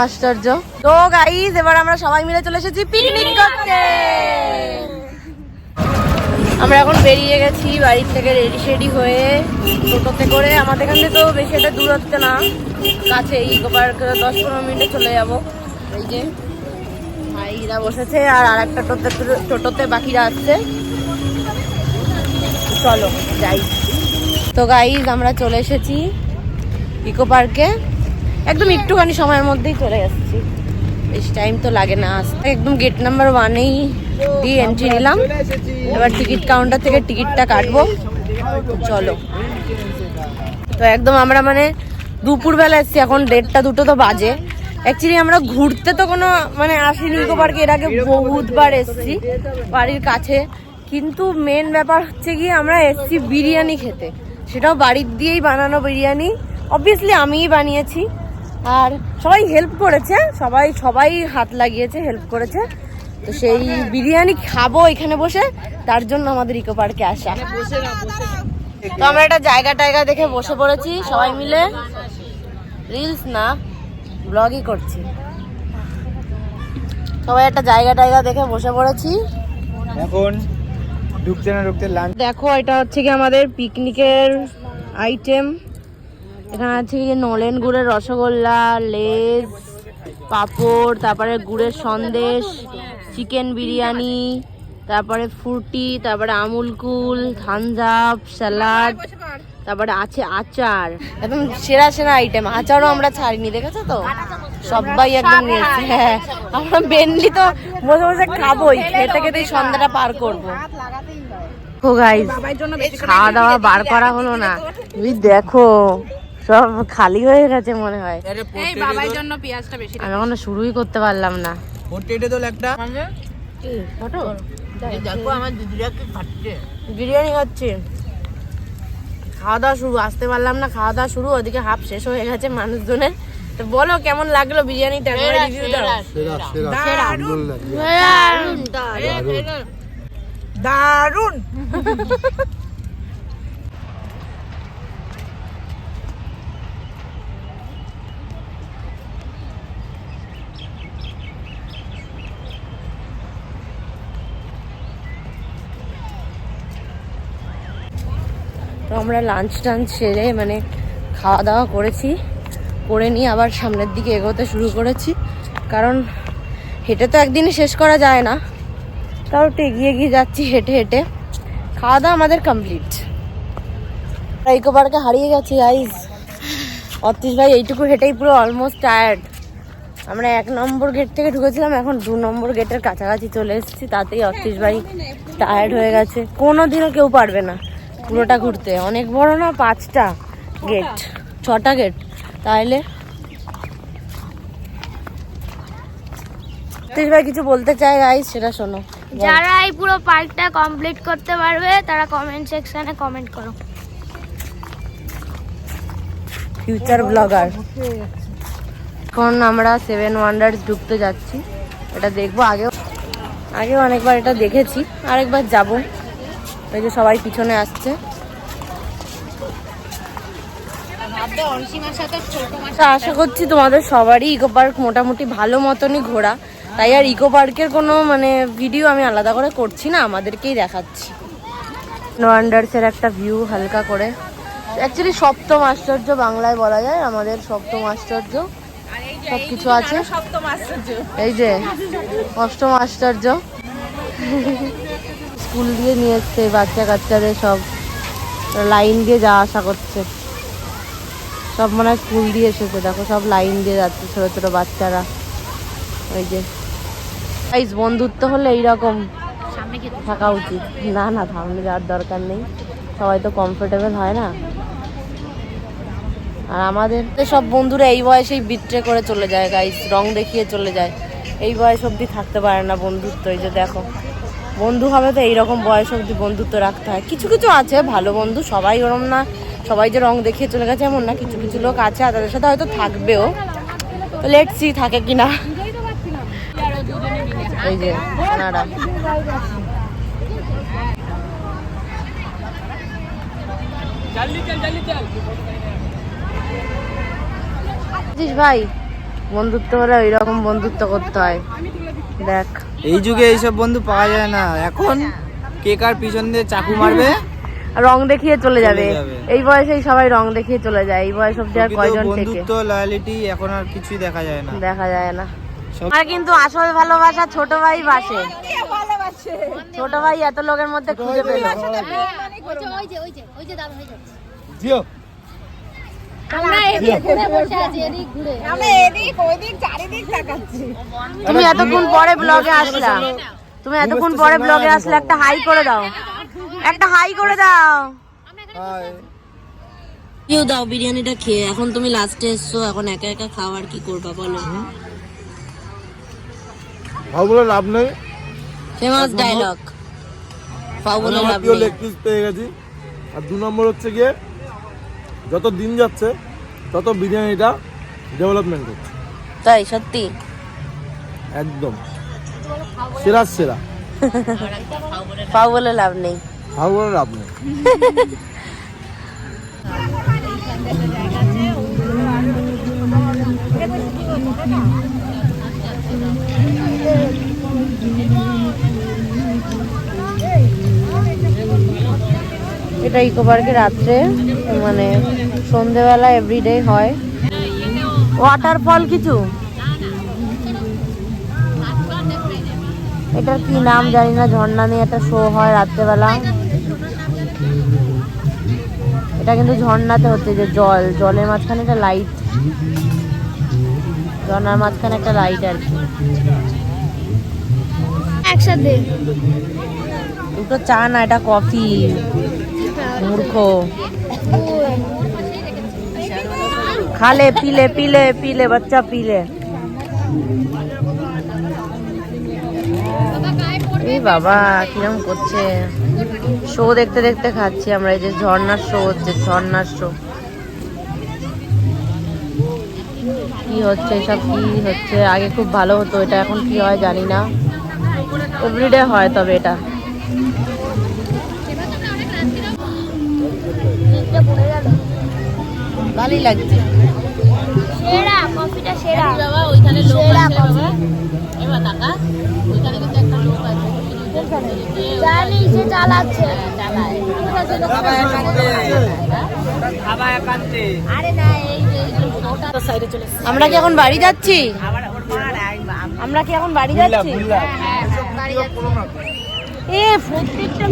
আশ্চর্য। তো গাইস এবার আমরা সবাই মিলে চলে এসেছি পিকনিক করতে। আমরা এখন বেরিয়ে গেছি বাড়ির থেকে রেডি হয়ে টোটোতে করে। আমাদের এখান থেকে তো বেশি একটা দূর হচ্ছে না, কাছে ইকো পার্ক 10-15 মিনিটে চলে যাবো। এই যে ভাইরা বসেছে আর আরেকটা টোটোতে বাকিরা আসছে। চলো যাই। তো গাইস আমরা চলে এসেছি ইকো পার্কে, একদম একটুখানি সময়ের মধ্যেই চলে আসছি, বেশি টাইম তো লাগে না আসতে। একদম গেট নাম্বার 1-এই দিয়ে এন্ট্রি নিলাম। এবার টিকিট কাউন্টার থেকে টিকিটটা কাটবো। চলো। তো একদম আমরা মানে দুপুরবেলা এসেছি, এখন 1:30-2 তো বাজে। অ্যাকচুয়ালি আমরা ঘুরতে তো কোনো মানে আসিনি ইকো পার্কে, এর আগে বহুতবার এসেছি বাড়ির কাছে, কিন্তু মেন ব্যাপার হচ্ছে কি আমরা এসেছি বিরিয়ানি খেতে, সেটাও বাড়ির দিয়েই বানানো বিরিয়ানি। অবভিয়াসলি আমিই বানিয়েছি আর সবাই হেল্প করেছে, সবাই হাত লাগিয়েছে, হেল্প করেছে। তো সেই বিরিয়ানি খাবো এখানে বসে, তার জন্য আমাদের ইকো পার্কে আসা। তো আমরা একটা জায়গা দেখে বসে পড়েছি সবাই মিলে, রিলস না ব্লগই করছি। সবাই একটা জায়গা দেখে বসে পড়েছি। এখন ঢুকতে লাঞ্চ। দেখো এটা হচ্ছে কি আমাদের পিকনিকের আইটেম। এখানে আছে কি নলেন গুড়ের রসগোল্লা, লেজ, পাঁপড়, তারপরে গুড়ের সন্দেশ, চিকেন বিরিয়ানি, তারপরে ফ্রুটি, তারপরে আমুল কুল, থামস আপ, স্যালাড, তারপরে আছে আচার। একদম সেরা আইটেম। আচারও আমরা ছাড়িনি, দেখেছো তো সবাই একদম নিয়েছে। হ্যাঁ আমরা মেনলি তো বসে বসে খাবোই, খেতে সন্ধ্যাটা পার করবো। ও গাইস খাওয়া দাওয়া বার করা হলো না, তুমি দেখো সব খালি হয়ে গেছে মনে হয়। বাবার জন্য পেঁয়াজটা বেশি, আমি এখনো শুরুই করতে পারলাম না। বিরিয়ানি খাচ্ছি, খাওয়া দাওয়া শুরু, আসতে পারলাম না, খাওয়া দাওয়া শুরু, ওদিকে হাফ শেষ হয়ে গেছে মানুষজনের। তো বলো কেমন লাগলো বিরিয়ানিটা, রিভিউ দাও। দারুন। তো আমরা লাঞ্চ টাঞ্চ সেরে মানে খাওয়া দাওয়া করে নিয়ে আবার সামনের দিকে এগোতে শুরু করেছি, কারণ হেঁটে তো একদিনে শেষ করা যায় না, তাও একটু এগিয়ে যাচ্ছি হেঁটে। খাওয়া দাওয়া আমাদের কমপ্লিট। ইকো পার্কে হারিয়ে গেছি গাইস। অতীশ ভাই এইটুকু হেঁটেই পুরো অলমোস্ট টায়ার্ড। আমরা 1 নম্বর গেট থেকে ঢুকেছিলাম, এখন 2 নম্বর গেটের কাছাকাছি চলে এসেছি, তাতেই অতীশ ভাই টায়ার্ড হয়ে গেছে। কোনোদিনও কেউ পারবে না পুরোটা ঘুরতে, অনেক বড় না, 5টা গেট 6টা গেট। তাহলে অতীশ ভাই কিছু বলতে চায় গাইস, সেটা শোনো। যারা এই পুরো পার্কটা কমপ্লিট করতে পারবে তারা কমেন্ট সেকশনে কমেন্ট করো। Future blogger. এখন আমরা 7 ওয়ান্ডার্স ঢুকতে যাচ্ছি, এটা দেখবো। আগেও অনেকবার এটা দেখেছি, আরেকবার যাবো। ওই যে সবাই পিছনে আসছে। আশা করছি তোমাদের সবারই ইকো পার্ক মোটামুটি ভালো মতনই ঘোরা, তাই আর ইকো পার্কের কোনো মানে ভিডিও আমি আলাদা করে করছি না, আমাদেরকেই দেখাচ্ছি। ওয়ান্ডার্সের একটা ভিউ হালকা করে। অ্যাকচুয়ালি সপ্তম আশ্চর্য বাংলায় বলা যায়, আমাদের সপ্তম আশ্চর্য সবকিছু আছে। এই যে অষ্টম আশ্চর্য। স্কুল দিয়ে নিয়ে এসছে বাচ্চা কাচ্চাদের, সব লাইন দিয়ে যাওয়া আসা করছে, সব মনে হয় স্কুল দিয়ে এসেছে। দেখো সব লাইন দিয়ে যাচ্ছে ছোট বাচ্চারা। ওই যে গাইস বন্ধুত্ব হলে এইরকম থাকা উচিত। না সামনে যাওয়ার দরকার নেই, সবাই তো কমফোর্টেবল হয় না। আর আমাদের সব বন্ধুরা এই বয়সেই বিট্রে করে চলে যায় গাইস, রং দেখিয়ে চলে যায়। এই বয়স অবধি থাকতে পারে না বন্ধুত্ব। এই যে দেখো বন্ধু হবে তো এইরকম বয়স অবধি বন্ধুত্ব রাখতে হয়। কিছু আছে ভালো বন্ধু, সবাই ওরম না, সবাই যে রং দেখিয়ে চলে গেছে এমন না। কিছু লোক আছে আর তাদের সাথে হয়তো থাকবেও, তো লেটস সি থাকে কিনা। এই যে ওনারা ভাই বন্ধুত্ব হলে ওইরকম বন্ধুত্ব করতে হয়। দেখ এই যুগে এইসব বন্ধু পাওয়া যায় না। এখন কে কার পিছন দিয়ে চাকু মারবে, রং দেখিয়ে চলে যাবে। চলে যাবে। এই বয়সেই সবাই রং দেখিয়ে চলে যায়। এই বয়স অব্দি আর কয়জন থেকে বন্ধুত্ব লয়ালিটি এখন আর কিছুই দেখা যায় না। দেখা যায় না। সব- আর কিন্তু আসল ভালোবাসা ছোট ভাই বাসে। ছোট ভাই এত লোকের মধ্যে খুঁজে পেল। জিও তুমি এতক্ষণ পরে ব্লগে আসলা, তুমি এতক্ষণ পরে ব্লগে আসলে একটা হাই করে দাও, একটা হাই করে দাও। কেউ দাও বিরিয়ানিটা খেয়ে। এখন তুমি লাস্টে এসছো, এখন একা একা খাওয়ার কি করবা বলো? ভাও বলে লাভ নেই। ফেমাস ডায়লগ, পাও বলে আমার লাভ প্রিয় নেই। লেগ পিস পেয়ে গেছি। আর 2 নম্বর হচ্ছে গিয়ে যত দিন যাচ্ছে তত বিরিয়ানিটা ডেভেলপমেন্ট হচ্ছে। তাই সত্যি? একদম সেরা সেরা। পাও বলে লাভ নেই। ভাও বলে লাভ নেই। এটা ইকো পার্কে রাত্রে মানে সন্ধেবেলা এভরিডে হয়। ওয়াটারফল কিছু, এটার কি নাম জানি না, ঝর্ণা নিয়ে একটা শো হয় রাত্রেবেলা। এটা কিন্তু ঝর্ণাতে হচ্ছে, যে জলের মাঝখানে একটা লাইট, ঝর্ণার মাঝখানে একটা লাইট আর কি। একসাথে দুটো চা না, এটা কফি। মূর্খ, খালে পিলে পিলে পিলে বাচ্চা পিলে। এই বাবা কিরম করছে। শো দেখতে দেখতে খাচ্ছি আমরা। এই যে ঝর্ণার শো হচ্ছে, ঝর্ণার শো। কি হচ্ছে এসব, কি হচ্ছে? আগে খুব ভালো হতো এটা, এখন কি হয় জানি না। এভরিডে হয় তবে এটা। ভালোই লাগছে। সেরা কফিটা সেরা। বাবা ওইখানে লোক সেরা আছে কফি। বাবা। এবার টাকা ওইখানে কিন্তু একটা লোক আছে। জানি যে চালাচ্ছে। আমরা কি এখন বাড়ি যাচ্ছি? আমরা কি এখন বাড়ি যাচ্ছি? এ প্রত্যেকটা